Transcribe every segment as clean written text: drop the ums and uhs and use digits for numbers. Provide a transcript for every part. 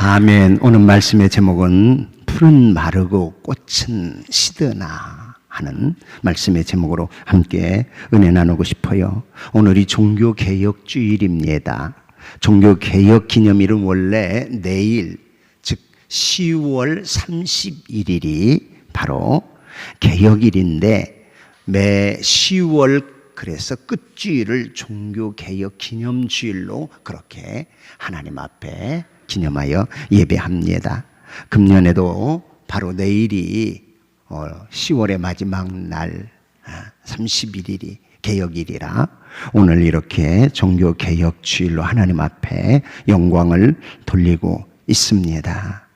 아멘. 오늘 말씀의 제목은 풀은 마르고 꽃은 시드나 하는 말씀의 제목으로 함께 은혜 나누고 싶어요. 오늘이 종교개혁주일입니다. 종교개혁 기념일은 원래 내일, 즉 10월 31일이 바로 개혁일인데 매 10월 그래서 끝주일을 종교개혁 기념주일로 그렇게 하나님 앞에 기념하여 예배합니다. 금년에도 바로 내일이 10월의 마지막 날 31일이 개혁일이라 오늘 이렇게 종교개혁주일로 하나님 앞에 영광을 돌리고 있습니다.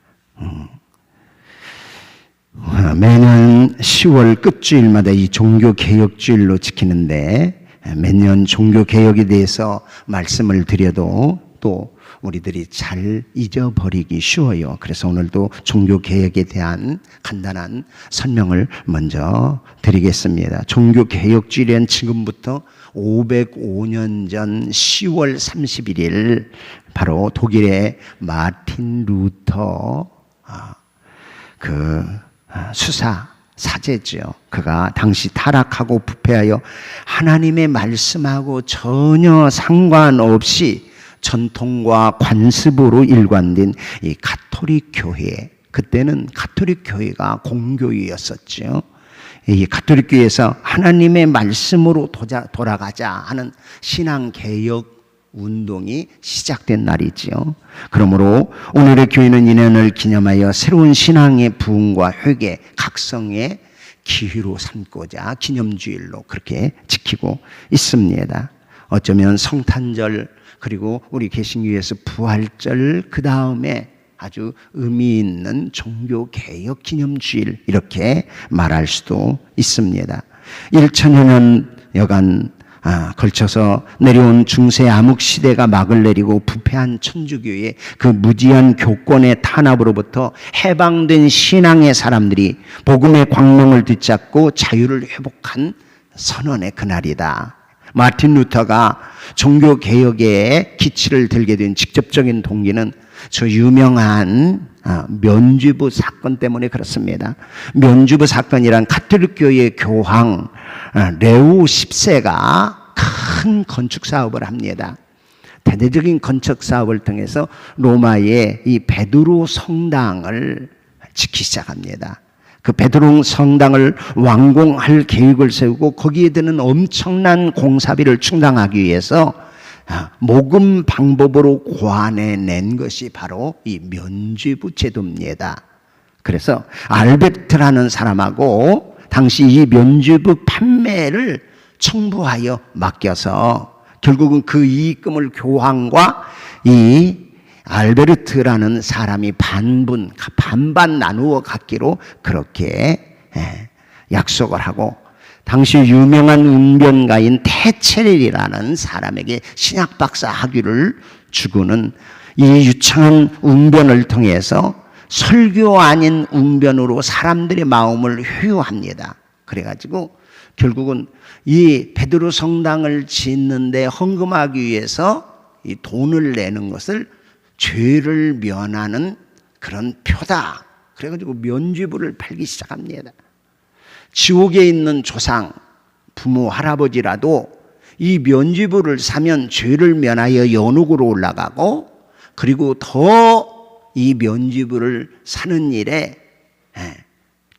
매년 10월 끝주일마다 이 종교개혁주일로 지키는데 매년 종교개혁에 대해서 말씀을 드려도 또 우리들이 잘 잊어버리기 쉬워요. 그래서 오늘도 종교개혁에 대한 간단한 설명을 먼저 드리겠습니다. 종교개혁주일은 지금부터 505년 전 10월 31일 바로 독일의 마틴 루터 사제죠. 그가 당시 타락하고 부패하여 하나님의 말씀하고 전혀 상관없이 전통과 관습으로 일관된 이 가톨릭 교회, 그때는 가톨릭 교회가 공교회였었죠. 이 가톨릭 교회에서 하나님의 말씀으로 돌아가자 하는 신앙개혁 운동이 시작된 날이지요. 그러므로 오늘의 교회는 이 년을 기념하여 새로운 신앙의 부흥과 회개, 각성의 기회로 삼고자 기념주일로 그렇게 지키고 있습니다. 어쩌면 성탄절 그리고 우리 개신교에서 부활절 그 다음에 아주 의미 있는 종교개혁 기념주일 이렇게 말할 수도 있습니다. 1000여 년여간 걸쳐서 내려온 중세 암흑 시대가 막을 내리고 부패한 천주교의 그 무지한 교권의 탄압으로부터 해방된 신앙의 사람들이 복음의 광명을 뒤잡고 자유를 회복한 선언의 그날이다. 마틴 루터가 종교개혁에 기치를 들게 된 직접적인 동기는 저 유명한 면죄부 사건 때문에 그렇습니다. 면죄부 사건이란 가톨릭교회의 교황 레오 10세가 큰 건축 사업을 합니다. 대대적인 건축 사업을 통해서 로마의 이 베드로 성당을 짓기 시작합니다. 그 베드로 성당을 완공할 계획을 세우고 거기에 드는 엄청난 공사비를 충당하기 위해서 모금 방법으로 고안해낸 것이 바로 이 면죄부 제도입니다. 그래서 알베르트라는 사람하고 당시 이 면죄부 판매를 청부하여 맡겨서 결국은 그 이익금을 교황과 이 알베르트라는 사람이 반반 나누어 갖기로 그렇게 약속을 하고 당시 유명한 운변가인 테체렐이라는 사람에게 신약박사 학위를 주고는 이 유창한 운변을 통해서 설교 아닌 운변으로 사람들의 마음을 회유합니다. 그래가지고 결국은 이 베드로 성당을 짓는데 헌금하기 위해서 이 돈을 내는 것을 죄를 면하는 그런 표다. 그래가지고 면죄부를 팔기 시작합니다. 지옥에 있는 조상, 부모, 할아버지라도 이 면죄부를 사면 죄를 면하여 연옥으로 올라가고 그리고 더 이 면죄부를 사는 일에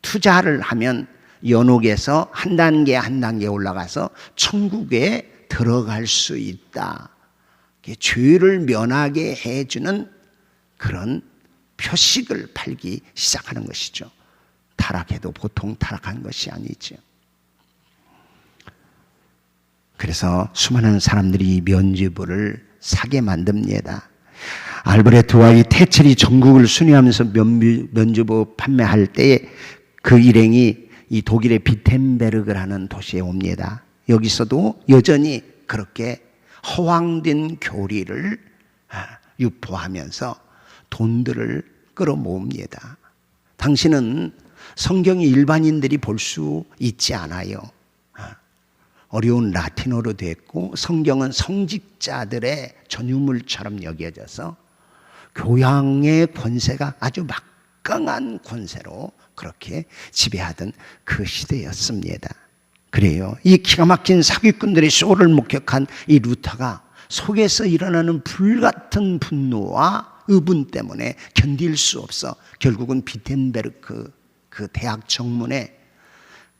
투자를 하면 연옥에서 한 단계 한 단계 올라가서 천국에 들어갈 수 있다. 죄를 면하게 해주는 그런 표식을 팔기 시작하는 것이죠. 타락해도 보통 타락한 것이 아니죠. 그래서 수많은 사람들이 이 면죄부를 사게 만듭니다. 알베르트와 이 테첼이 전국을 순회하면서 면죄부 판매할 때에 그 일행이 이 독일의 비텐베르그라는 도시에 옵니다. 여기서도 여전히 그렇게 허황된 교리를 유포하면서 돈들을 끌어모읍니다. 당신은 성경이 일반인들이 볼 수 있지 않아요. 어려운 라틴어로 됐고 성경은 성직자들의 전유물처럼 여겨져서 교양의 권세가 아주 막강한 권세로 그렇게 지배하던 그 시대였습니다. 그래요. 이 기가 막힌 사기꾼들의 쇼를 목격한 이 루터가 속에서 일어나는 불같은 분노와 의분 때문에 견딜 수 없어 결국은 비텐베르크 그 대학 정문에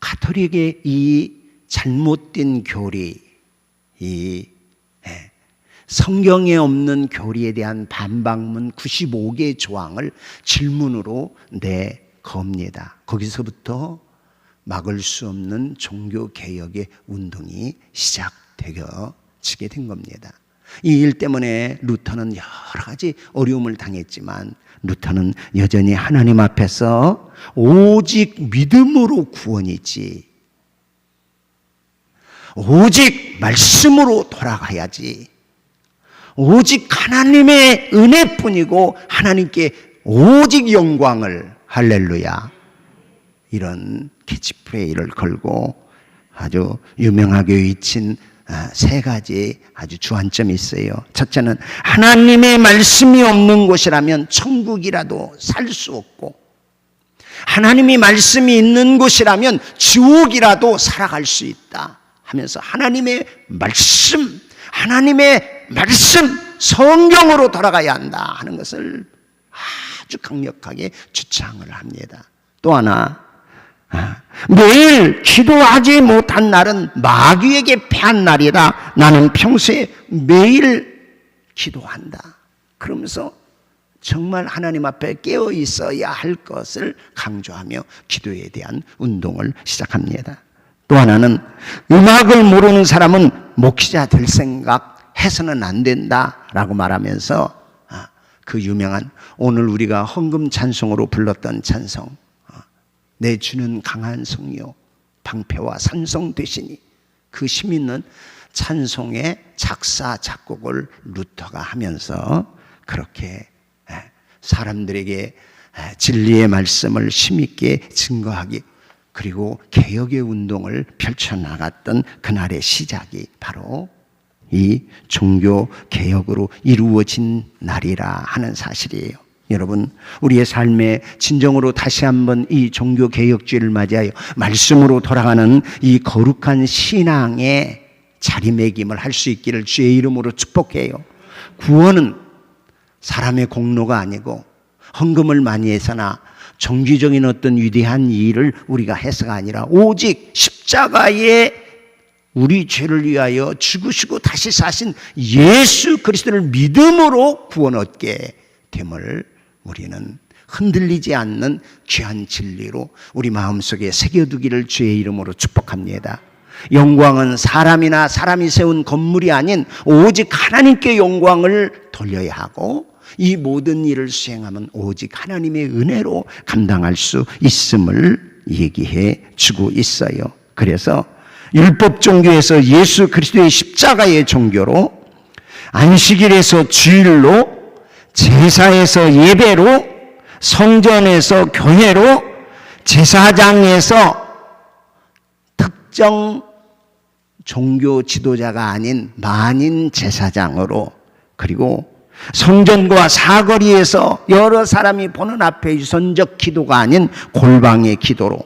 가톨릭의 이 잘못된 교리, 이 성경에 없는 교리에 대한 반박문 95개 조항을 질문으로 내겁니다. 거기서부터 막을 수 없는 종교개혁의 운동이 시작되어지게 된 겁니다. 이 일 때문에 루터는 여러 가지 어려움을 당했지만 루터는 여전히 하나님 앞에서 오직 믿음으로 구원이지, 오직 말씀으로 돌아가야지, 오직 하나님의 은혜뿐이고 하나님께 오직 영광을, 할렐루야, 이런 캐치프레이를 걸고 아주 유명하게 외친 세 가지 아주 주안점이 있어요. 첫째는 하나님의 말씀이 없는 곳이라면 천국이라도 살 수 없고, 하나님의 말씀이 있는 곳이라면 지옥이라도 살아갈 수 있다 하면서 하나님의 말씀, 성경으로 돌아가야 한다 하는 것을 아주 강력하게 주창을 합니다. 또 하나, 매일 기도하지 못한 날은 마귀에게 패한 날이라 나는 평소에 매일 기도한다. 그러면서 정말 하나님 앞에 깨어 있어야 할 것을 강조하며 기도에 대한 운동을 시작합니다. 또 하나는 음악을 모르는 사람은 목회자 될 생각 해서는 안 된다라고 말하면서 그 유명한 오늘 우리가 헌금 찬송으로 불렀던 찬송, 내 주는 강한 성이요 방패와 산성 되시니, 그 힘있는 찬송의 작사 작곡을 루터가 하면서 그렇게 사람들에게 진리의 말씀을 힘있게 증거하기, 그리고 개혁의 운동을 펼쳐나갔던 그날의 시작이 바로 이 종교 개혁으로 이루어진 날이라 하는 사실이에요. 여러분, 우리의 삶에 진정으로 다시 한번 이 종교 개혁주의를 맞이하여 말씀으로 돌아가는 이 거룩한 신앙의 자리매김을 할 수 있기를 주의 이름으로 축복해요. 구원은 사람의 공로가 아니고 헌금을 많이 해서나 정기적인 어떤 위대한 일을 우리가 해서가 아니라 오직 십자가에 우리 죄를 위하여 죽으시고 다시 사신 예수 그리스도를 믿음으로 구원 얻게 됨을 우리는 흔들리지 않는 귀한 진리로 우리 마음속에 새겨두기를 주의 이름으로 축복합니다. 영광은 사람이나 사람이 세운 건물이 아닌 오직 하나님께 영광을 돌려야 하고, 이 모든 일을 수행하면 오직 하나님의 은혜로 감당할 수 있음을 얘기해 주고 있어요. 그래서 율법 종교에서 예수 그리스도의 십자가의 종교로, 안식일에서 주일로, 제사에서 예배로, 성전에서 교회로, 제사장에서 특정 종교 지도자가 아닌 만인 제사장으로, 그리고 성전과 사거리에서 여러 사람이 보는 앞에 유선적 기도가 아닌 골방의 기도로,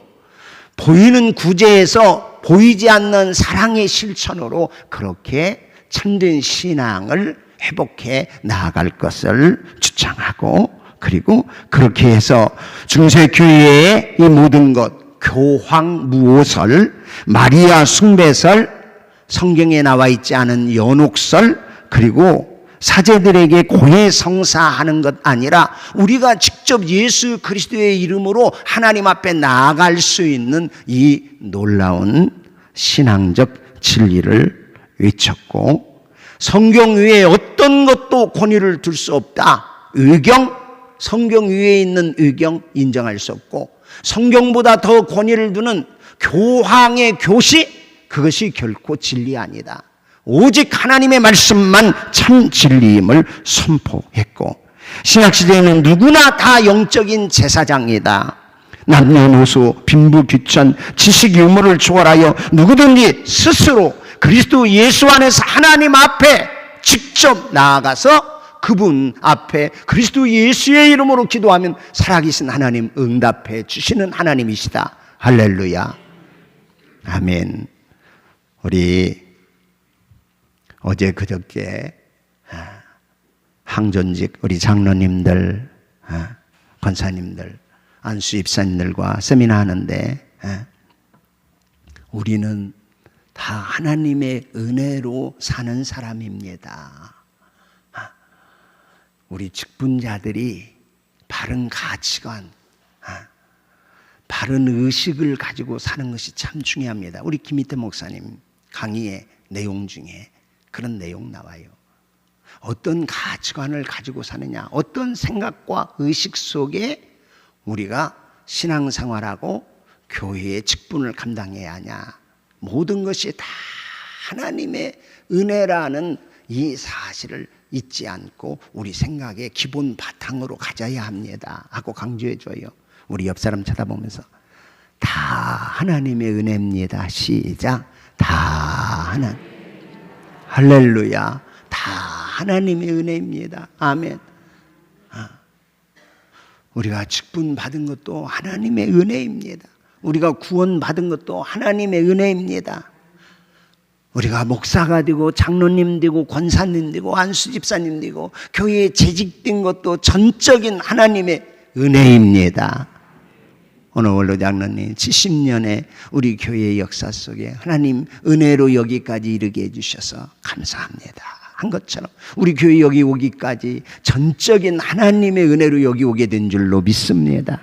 보이는 구제에서 보이지 않는 사랑의 실천으로 그렇게 참된 신앙을 회복해 나아갈 것을 주창하고, 그리고 그렇게 해서 중세교회의 이 모든 것, 교황무오설, 마리아 숭배설, 성경에 나와 있지 않은 연옥설, 그리고 사제들에게 고해성사하는 것 아니라 우리가 직접 예수 그리스도의 이름으로 하나님 앞에 나아갈 수 있는 이 놀라운 신앙적 진리를 외쳤고, 성경 위에 어떤 것도 권위를 둘 수 없다. 의경, 성경 위에 있는 의경 인정할 수 없고, 성경보다 더 권위를 두는 교황의 교시, 그것이 결코 진리 아니다. 오직 하나님의 말씀만 참 진리임을 선포했고, 신약시대에는 누구나 다 영적인 제사장이다. 남녀노소, 빈부귀천, 지식 유무를 초월하여 누구든지 스스로 그리스도 예수 안에서 하나님 앞에 직접 나아가서 그 그분 앞에 그리스도 예수의 이름으로 기도하면 살아계신 하나님 응답해 주시는 하나님이시다. 할렐루야. 아멘. 우리 어제 그저께 항전직 우리 장로님들, 권사님들, 안수 집사님들과 세미나 하는데 우리는 다 하나님의 은혜로 사는 사람입니다. 우리 직분자들이 바른 가치관, 바른 의식을 가지고 사는 것이 참 중요합니다. 우리 김희태 목사님 강의의 내용 중에 그런 내용 나와요. 어떤 가치관을 가지고 사느냐, 어떤 생각과 의식 속에 우리가 신앙생활하고 교회의 직분을 감당해야 하냐, 모든 것이 다 하나님의 은혜라는 이 사실을 잊지 않고 우리 생각의 기본 바탕으로 가져야 합니다 하고 강조해줘요. 우리 옆 사람 쳐다보면서 다 하나님의 은혜입니다. 시작. 다 하나님. 할렐루야. 다 하나님의 은혜입니다. 아멘. 우리가 직분 받은 것도 하나님의 은혜입니다. 우리가 구원 받은 것도 하나님의 은혜입니다. 우리가 목사가 되고 장로님 되고 권사님 되고 안수집사님 되고 교회에 재직된 것도 전적인 하나님의 은혜입니다. 오늘 원로 장로님 70년의 우리 교회의 역사 속에 하나님 은혜로 여기까지 이르게 해주셔서 감사합니다 한 것처럼 우리 교회 여기 오기까지 전적인 하나님의 은혜로 여기 오게 된 줄로 믿습니다.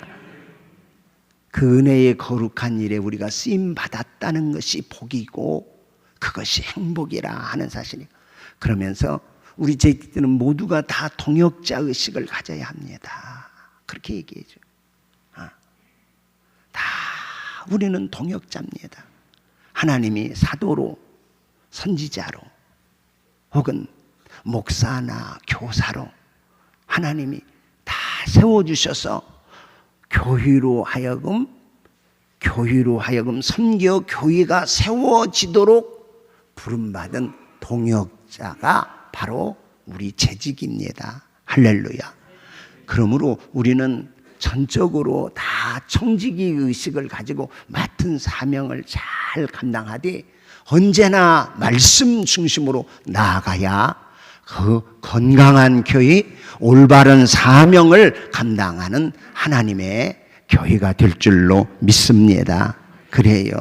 그 은혜의 거룩한 일에 우리가 쓰임 받았다는 것이 복이고 그것이 행복이라 하는 사실이에요. 그러면서 우리 제자들은 모두가 다 동역자 의식을 가져야 합니다. 그렇게 얘기해줘요. 다 우리는 동역자입니다. 하나님이 사도로, 선지자로 혹은 목사나 교사로 하나님이 다 세워주셔서 교회로 하여금 선교 교회가 세워지도록 부름받은 동역자가 바로 우리 재직입니다. 할렐루야. 그러므로 우리는 전적으로 다 청지기 의식을 가지고 맡은 사명을 잘 감당하되 언제나 말씀 중심으로 나아가야 그 건강한 교회, 올바른 사명을 감당하는 하나님의 교회가 될 줄로 믿습니다. 그래요.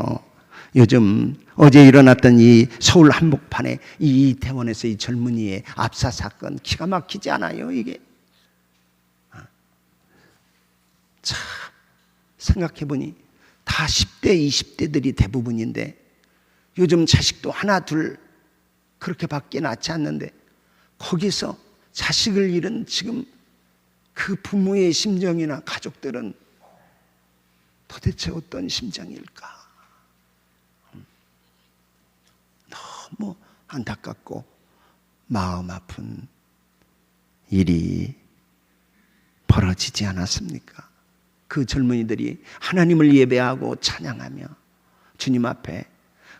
요즘 어제 일어났던 이 서울 한복판에 이 이태원에서 이 젊은이의 압사 사건 기가 막히지 않아요? 이게 참 생각해보니 다 10대 20대들이 대부분인데 요즘 자식도 하나 둘 그렇게밖에 낳지 않는데 거기서 자식을 잃은 지금 그 부모의 심정이나 가족들은 도대체 어떤 심정일까? 너무 안타깝고 마음 아픈 일이 벌어지지 않았습니까? 그 젊은이들이 하나님을 예배하고 찬양하며 주님 앞에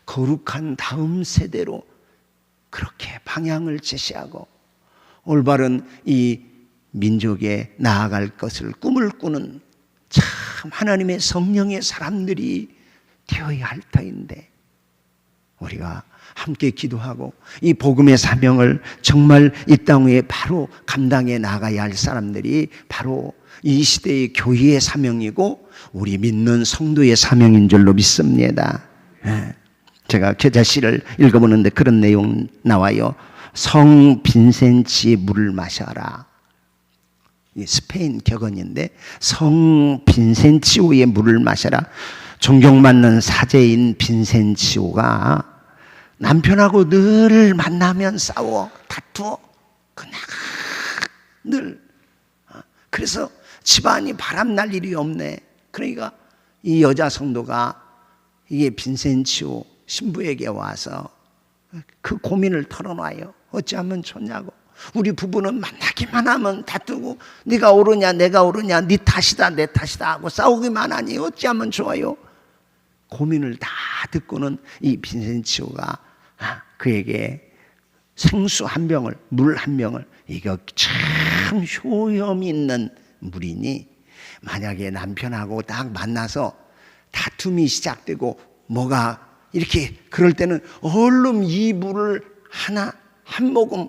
거룩한 다음 세대로 그렇게 방향을 제시하고 올바른 이 민족에 나아갈 것을 꿈을 꾸는 참 하나님의 성령의 사람들이 되어야 할 터인데 우리가 함께 기도하고 이 복음의 사명을 정말 이 땅 위에 바로 감당해 나가야 할 사람들이 바로 이 시대의 교회의 사명이고 우리 믿는 성도의 사명인 줄로 믿습니다. 제가 계자시를 읽어보는데 그런 내용 나와요. 성 빈센치의 물을 마셔라. 스페인 격언인데 성 빈센치오의 물을 마셔라. 존경받는 사제인 빈센치오가 남편하고 늘 만나면 싸워 다투어 그냥 늘 그래서 집안이 바람날 일이 없네. 그러니까 이 여자 성도가 이게 빈센치오 신부에게 와서 그 고민을 털어놔요. 어찌하면 좋냐고. 우리 부부는 만나기만 하면 다투고 네가 옳으냐 내가 옳으냐 네 탓이다 내 탓이다 하고 싸우기만 하니 어찌하면 좋아요. 고민을 다 듣고는 이 빈센치오가 그에게 생수 한 병을, 물 한 병을, 이거 참 효험 있는 물이니 만약에 남편하고 딱 만나서 다툼이 시작되고 뭐가 이렇게 그럴 때는 얼른 이 물을 한 모금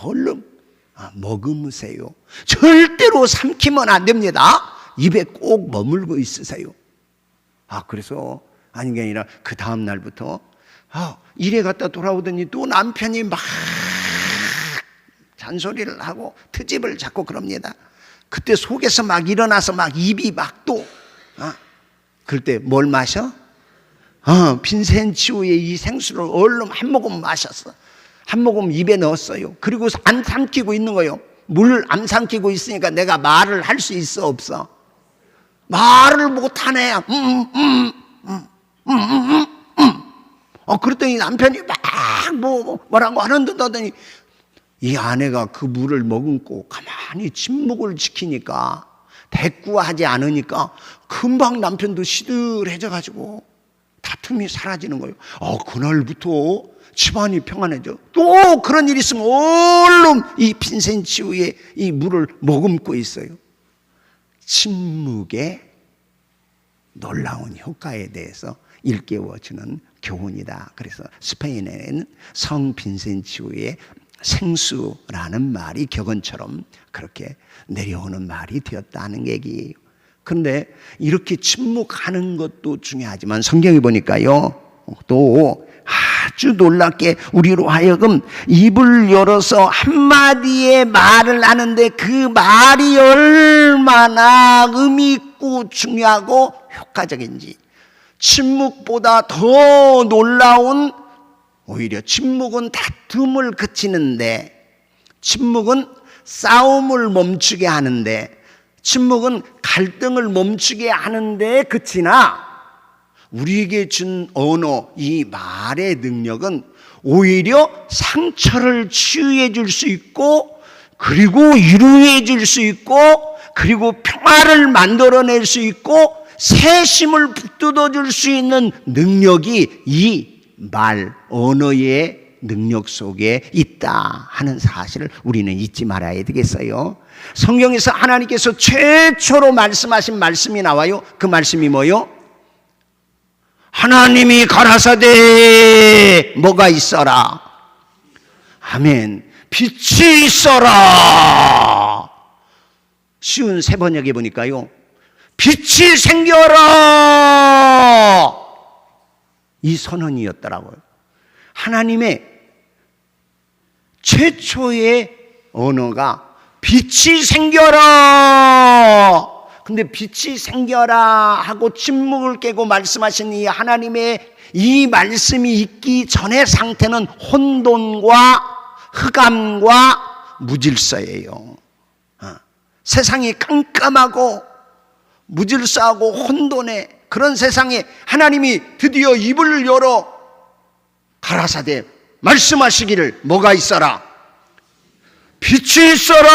얼른 먹으세요. 절대로 삼키면 안 됩니다. 입에 꼭 머물고 있으세요. 그래서 아닌 게 아니라 그 다음 날부터 일에 갔다 돌아오더니 또 남편이 막 잔소리를 하고 트집을 잡고 그럽니다. 그때 속에서 막 일어나서 막 입이 막 또 그럴 때 뭘 마셔? 빈센치우의 이 생수를 얼른 한 모금 마셨어. 한 모금 입에 넣었어요. 그리고 안 삼키고 있는 거예요. 물 안 삼키고 있으니까 내가 말을 할 수 있어 없어? 말을 못하네. 그랬더니 남편이 막 뭐라고 하더니 이 아내가 그 물을 머금고 가만히 침묵을 지키니까, 대꾸하지 않으니까 금방 남편도 시들해져가지고 다툼이 사라지는 거예요. 그날부터 집안이 평안해져. 또 그런 일이 있으면 얼른 이 빈센치우의 이 물을 머금고 있어요. 침묵의 놀라운 효과에 대해서 일깨워주는 교훈이다. 그래서 스페인에는 성 빈센치우의 생수라는 말이 격언처럼 그렇게 내려오는 말이 되었다는 얘기예요. 그런데 이렇게 침묵하는 것도 중요하지만 성경에 보니까요, 또 아주 놀랍게 우리로 하여금 입을 열어서 한마디의 말을 하는데 그 말이 얼마나 의미 있고 중요하고 효과적인지, 침묵보다 더 놀라운, 오히려 침묵은 다툼을 그치는데, 침묵은 싸움을 멈추게 하는데, 침묵은 갈등을 멈추게 하는데 그치나, 우리에게 준 언어, 이 말의 능력은 오히려 상처를 치유해 줄 수 있고, 그리고 위로해 줄 수 있고, 그리고 평화를 만들어낼 수 있고, 새 힘을 북돋워 줄 수 있는 능력이 이 말, 언어의 능력 속에 있다 하는 사실을 우리는 잊지 말아야 되겠어요. 성경에서 하나님께서 최초로 말씀하신 말씀이 나와요. 그 말씀이 뭐요? 하나님이 가라사대 뭐가 있어라? 아멘. 빛이 있어라. 쉬운 세 번역에 보니까요, 빛이 생겨라, 이 선언이었더라고요. 하나님의 최초의 언어가 빛이 생겨라. 근데 빛이 생겨라 하고 침묵을 깨고 말씀하신 이 하나님의 이 말씀이 있기 전의 상태는 혼돈과 흑암과 무질서예요. 세상이 깜깜하고 무질서하고 혼돈의 그런 세상에 하나님이 드디어 입을 열어 가라사대 말씀하시기를 뭐가 있어라? 빛이 있어라.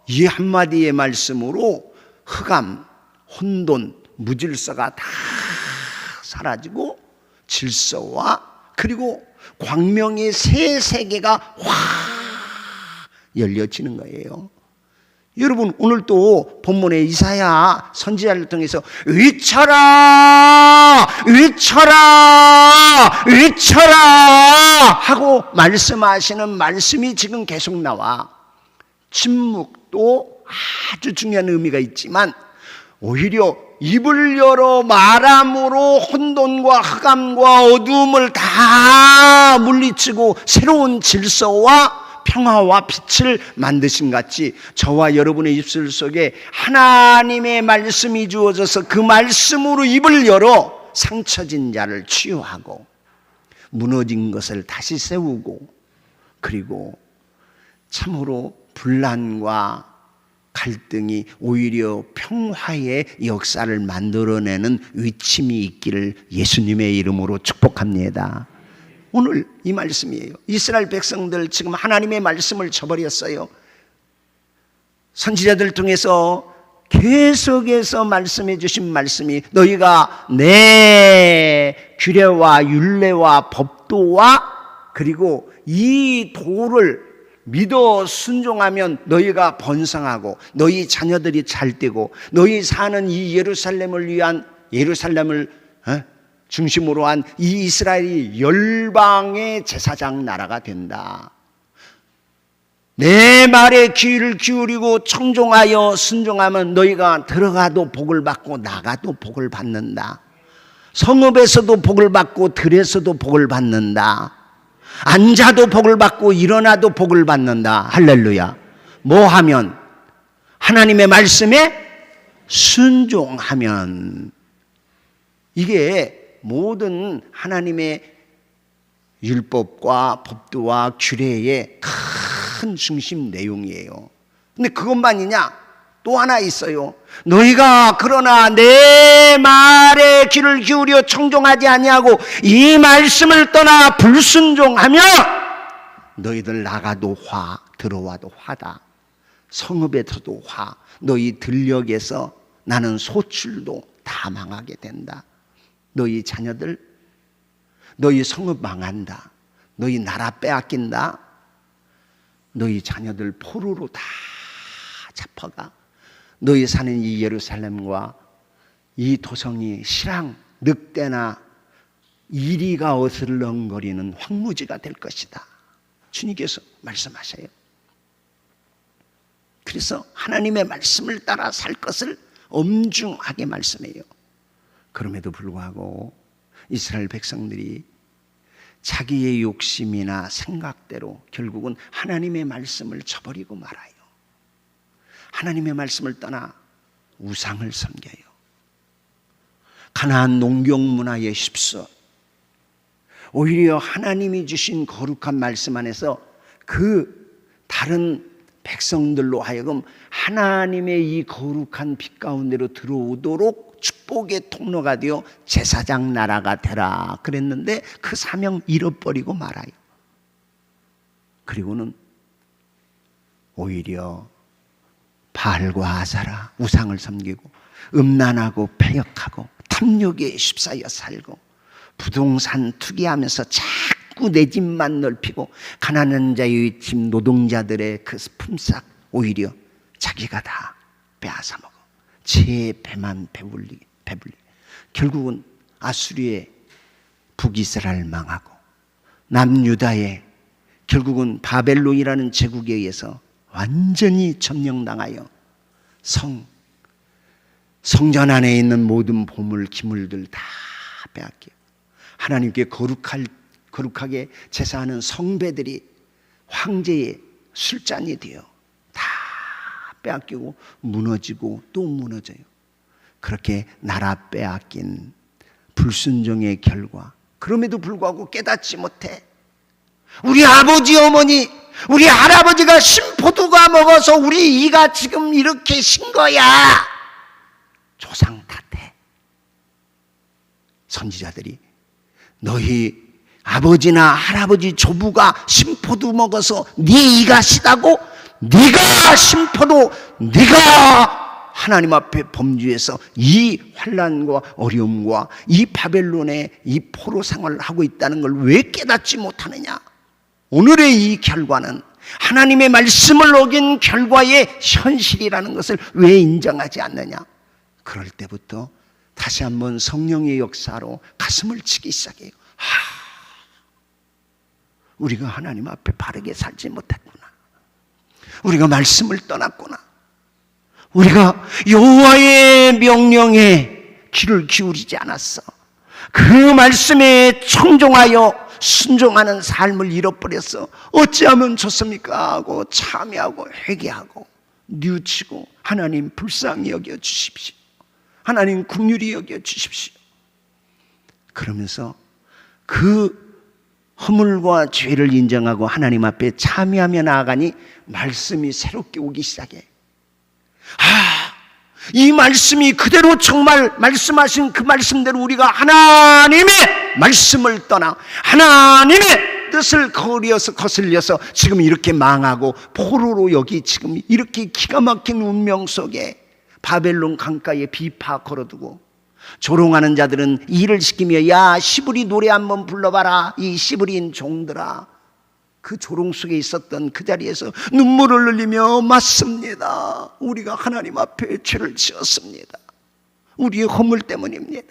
이 한마디의 말씀으로 흑암, 혼돈, 무질서가 다 사라지고 질서와 그리고 광명의 새 세계가 확 열려지는 거예요. 여러분, 오늘 또 본문의 이사야 선지자를 통해서 외쳐라, 외쳐라, 외쳐라 하고 말씀하시는 말씀이 지금 계속 나와. 침묵도 아주 중요한 의미가 있지만 오히려 입을 열어 말함으로 혼돈과 흑암과 어두움을 다 물리치고 새로운 질서와 평화와 빛을 만드신 같이 저와 여러분의 입술 속에 하나님의 말씀이 주어져서 그 말씀으로 입을 열어 상처진 자를 치유하고 무너진 것을 다시 세우고, 그리고 참으로 분란과 갈등이 오히려 평화의 역사를 만들어내는 위침이 있기를 예수님의 이름으로 축복합니다. 오늘 이 말씀이에요. 이스라엘 백성들 지금 하나님의 말씀을 저버렸어요. 선지자들 통해서 계속해서 말씀해 주신 말씀이 너희가 내 규례와 율례와 법도와 그리고 이 도를 믿어 순종하면 너희가 번성하고 너희 자녀들이 잘되고 너희 사는 이 예루살렘을 중심으로 한 이 이스라엘이 열방의 제사장 나라가 된다. 내 말에 귀를 기울이고 청종하여 순종하면 너희가 들어가도 복을 받고 나가도 복을 받는다. 성읍에서도 복을 받고 들에서도 복을 받는다. 앉아도 복을 받고 일어나도 복을 받는다. 할렐루야. 뭐 하면? 하나님의 말씀에 순종하면. 이게 모든 하나님의 율법과 법도와 규례의 큰 중심 내용이에요. 근데 그것만이냐? 또 하나 있어요. 너희가 그러나 내 말에 귀를 기울여 청종하지 아니하고 이 말씀을 떠나 불순종하며 너희들 나가도 화, 들어와도 화다. 성읍에서도 화, 너희 들녘에서 나는 소출도 다 망하게 된다. 너희 자녀들, 너희 성읍 망한다. 너희 나라 빼앗긴다. 너희 자녀들 포로로 다 잡혀가. 너희 사는 이 예루살렘과 이 도성이 실랑, 늑대나 이리가 어슬렁거리는 황무지가 될 것이다. 주님께서 말씀하셔요. 그래서 하나님의 말씀을 따라 살 것을 엄중하게 말씀해요. 그럼에도 불구하고 이스라엘 백성들이 자기의 욕심이나 생각대로 결국은 하나님의 말씀을 저버리고 말아요. 하나님의 말씀을 떠나 우상을 섬겨요. 가나안 농경 문화에 휩쓸어 오히려 하나님이 주신 거룩한 말씀 안에서 그 다른 백성들로 하여금 하나님의 이 거룩한 빛 가운데로 들어오도록 축복의 통로가 되어 제사장 나라가 되라 그랬는데 그 사명 잃어버리고 말아요. 그리고는 오히려 바알과 아사라 우상을 섬기고 음란하고 패역하고 탐욕에 휩싸여 살고 부동산 투기하면서 자꾸 내 집만 넓히고 가난한 자의 집 노동자들의 그 품삯 오히려 자기가 다 빼앗아 먹어. 제 배만 배불리. 결국은 아수리의 북이스라엘 망하고 남유다의 결국은 바벨론이라는 제국에 의해서 완전히 점령당하여 성전 안에 있는 모든 보물 기물들 다 빼앗겨. 하나님께 거룩하게 제사하는 성배들이 황제의 술잔이 되어 다 빼앗기고 무너지고 또 무너져요. 그렇게 나라 빼앗긴 불순종의 결과. 그럼에도 불구하고 깨닫지 못해. 우리 아버지 어머니 우리 할아버지가 심포도가 먹어서 우리 이가 지금 이렇게 신 거야. 조상 탓해. 선지자들이 너희 아버지나 할아버지 조부가 심포도 먹어서 네 이가 시다고? 네가 심포도 네가 하나님 앞에 범죄해서 이 환난과 어려움과 이 바벨론의 이 포로 생활을 하고 있다는 걸 왜 깨닫지 못하느냐? 오늘의 이 결과는 하나님의 말씀을 어긴 결과의 현실이라는 것을 왜 인정하지 않느냐? 그럴 때부터 다시 한번 성령의 역사로 가슴을 치기 시작해요. 우리가 하나님 앞에 바르게 살지 못했구나. 우리가 말씀을 떠났구나. 우리가 여호와의 명령에 귀를 기울이지 않았어. 그 말씀에 청종하여 순종하는 삶을 잃어버렸어. 어찌하면 좋습니까? 하고 참여하고 회개하고 뉘우치고 하나님 불쌍히 여겨 주십시오. 하나님 긍휼히 여겨 주십시오. 그러면서 그 허물과 죄를 인정하고 하나님 앞에 참여하며 나아가니 말씀이 새롭게 오기 시작해. 이 말씀이 그대로 정말 말씀하신 그 말씀대로 우리가 하나님의 말씀을 떠나 하나님의 뜻을 거슬려서 지금 이렇게 망하고 포로로 여기 지금 이렇게 기가 막힌 운명 속에 바벨론 강가에 비파 걸어두고 조롱하는 자들은 일을 시키며 야 시부리 노래 한번 불러봐라 이 시부리인 종들아. 그 조롱 속에 있었던 그 자리에서 눈물을 흘리며 맞습니다. 우리가 하나님 앞에 죄를 지었습니다. 우리의 허물 때문입니다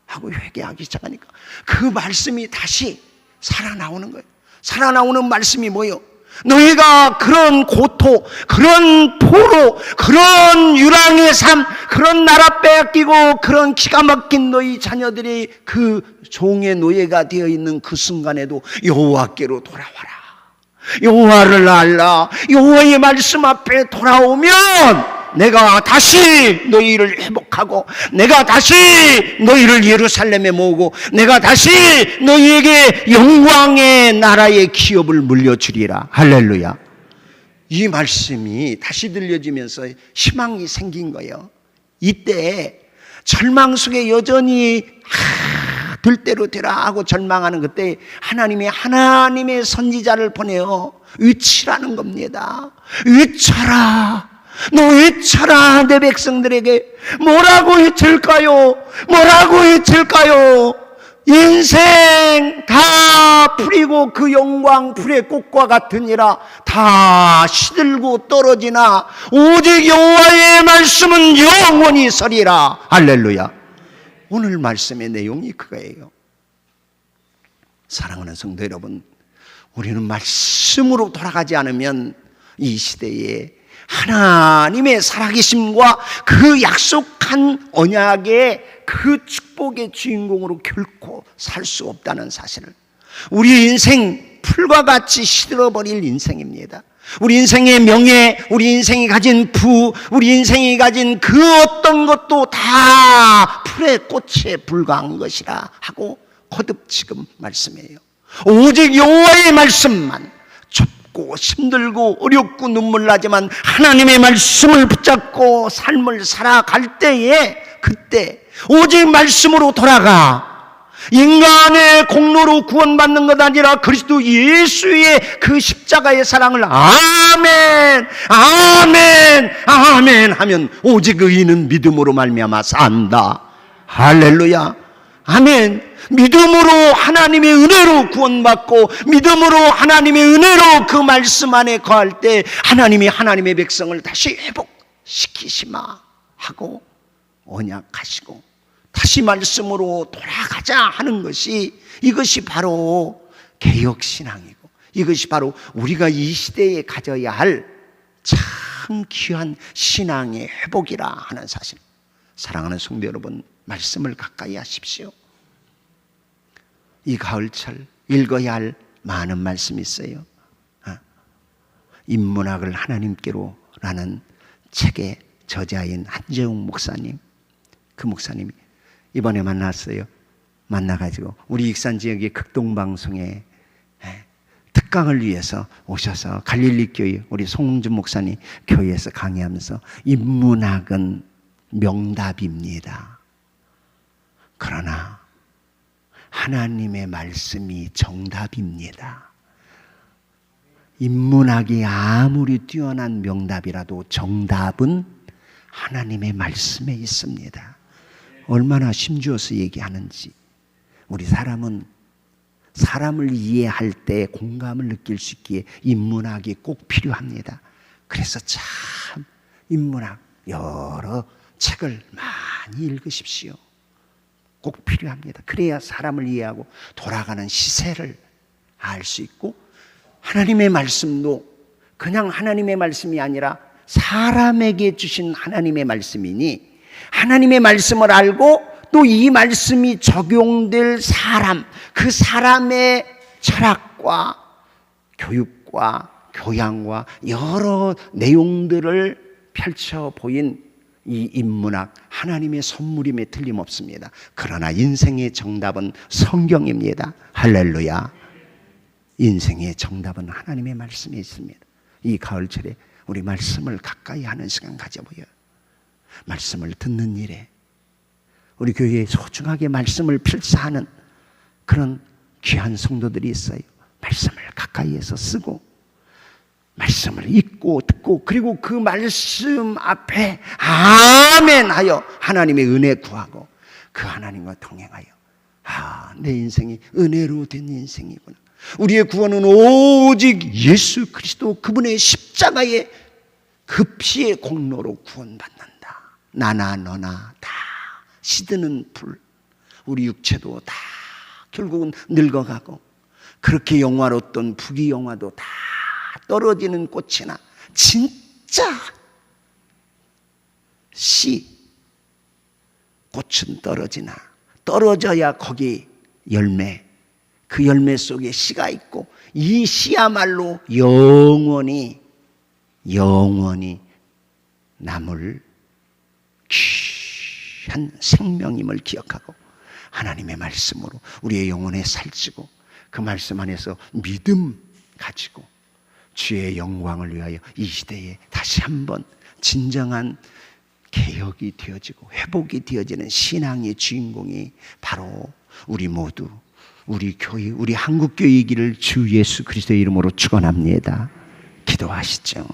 하고 회개하기 시작하니까 그 말씀이 다시 살아나오는 거예요. 살아나오는 말씀이 뭐예요? 너희가 그런 고토, 그런 포로, 그런 유랑의 삶, 그런 나라 빼앗기고 그런 기가 막힌 너희 자녀들이 그 종의 노예가 되어 있는 그 순간에도 여호와께로 돌아와라. 여호와를 알라. 여호와의 말씀 앞에 돌아오면 내가 다시 너희를 회복하고 내가 다시 너희를 예루살렘에 모으고 내가 다시 너희에게 영광의 나라의 기업을 물려주리라. 할렐루야. 이 말씀이 다시 들려지면서 희망이 생긴 거예요. 이때 절망 속에 여전히 될 대로 되라 하고 절망하는 그때 하나님의 선지자를 보내어 외치라는 겁니다. 외쳐라. 너 외쳐라. 내 백성들에게 뭐라고 외칠까요? 뭐라고 외칠까요? 인생 다 풀이고 그 영광 불의 꽃과 같으니라. 다 시들고 떨어지나 오직 여호와의 말씀은 영원히 서리라. 할렐루야. 오늘 말씀의 내용이 그거예요. 사랑하는 성도 여러분, 우리는 말씀으로 돌아가지 않으면 이 시대에 하나님의 살아계심과 그 약속한 언약의 그 축복의 주인공으로 결코 살 수 없다는 사실을, 우리 인생 풀과 같이 시들어버릴 인생입니다. 우리 인생의 명예, 우리 인생이 가진 부, 우리 인생이 가진 그 어떤 것도 다 풀의 꽃에 불과한 것이라 하고 거듭 지금 말씀해요. 오직 여호와의 말씀만, 좁고 힘들고 어렵고 눈물 나지만 하나님의 말씀을 붙잡고 삶을 살아갈 때에, 그때 오직 말씀으로 돌아가 인간의 공로로 구원받는 것 아니라 그리스도 예수의 그 십자가의 사랑을 아멘 아멘 아멘 하면 오직 의인은 믿음으로 말미암아 산다. 할렐루야. 아멘. 믿음으로 하나님의 은혜로 구원받고 믿음으로 하나님의 은혜로 그 말씀 안에 거할 때 하나님이 하나님의 백성을 다시 회복시키시마 하고 언약하시고 다시 말씀으로 돌아가자 하는 것이, 이것이 바로 개혁신앙이고 이것이 바로 우리가 이 시대에 가져야 할 참 귀한 신앙의 회복이라 하는 사실. 사랑하는 성도 여러분, 말씀을 가까이 하십시오. 이 가을철 읽어야 할 많은 말씀이 있어요. 인문학을 하나님께로 라는 책의 저자인 한재웅 목사님, 그 목사님이 이번에 만났어요. 만나가지고 우리 익산 지역의 극동방송에 특강을 위해서 오셔서 갈릴리 교회 우리 송웅준 목사님 교회에서 강의하면서 인문학은 명답입니다. 그러나 하나님의 말씀이 정답입니다. 인문학이 아무리 뛰어난 명답이라도 정답은 하나님의 말씀에 있습니다. 얼마나 힘주어서 얘기하는지. 우리 사람은 사람을 이해할 때 공감을 느낄 수 있기에 인문학이 꼭 필요합니다. 그래서 참 인문학 여러 책을 많이 읽으십시오. 꼭 필요합니다. 그래야 사람을 이해하고 돌아가는 시세를 알 수 있고, 하나님의 말씀도 그냥 하나님의 말씀이 아니라 사람에게 주신 하나님의 말씀이니 하나님의 말씀을 알고 또 이 말씀이 적용될 사람, 그 사람의 철학과 교육과 교양과 여러 내용들을 펼쳐 보인 이 인문학, 하나님의 선물임에 틀림없습니다. 그러나 인생의 정답은 성경입니다. 할렐루야. 인생의 정답은 하나님의 말씀에 있습니다. 이 가을철에 우리 말씀을 가까이 하는 시간 가져보여. 말씀을 듣는 일에 우리 교회에 소중하게 말씀을 필사하는 그런 귀한 성도들이 있어요. 말씀을 가까이에서 쓰고 말씀을 읽고 듣고 그리고 그 말씀 앞에 아멘 하여 하나님의 은혜 구하고 그 하나님과 동행하여 내 인생이 은혜로 된 인생이구나. 우리의 구원은 오직 예수 그리스도 그분의 십자가의 그 피의 공로로 구원받는다. 나나 너나 다 시드는 불, 우리 육체도 다 결국은 늙어가고 그렇게 영화로웠던 부귀영화도 다 떨어지는 꽃이나 진짜 꽃은 떨어지나 떨어져야 거기 열매, 그 열매 속에 씨가 있고 이 씨야말로 영원히 남을 귀한 생명임을 기억하고 하나님의 말씀으로 우리의 영혼에 살찌고 그 말씀 안에서 믿음 가지고 주의 영광을 위하여 이 시대에 다시 한번 진정한 개혁이 되어지고 회복이 되어지는 신앙의 주인공이 바로 우리 모두, 우리 교회, 우리 한국교회이기를 주 예수 그리스도의 이름으로 축원합니다. 기도하시죠.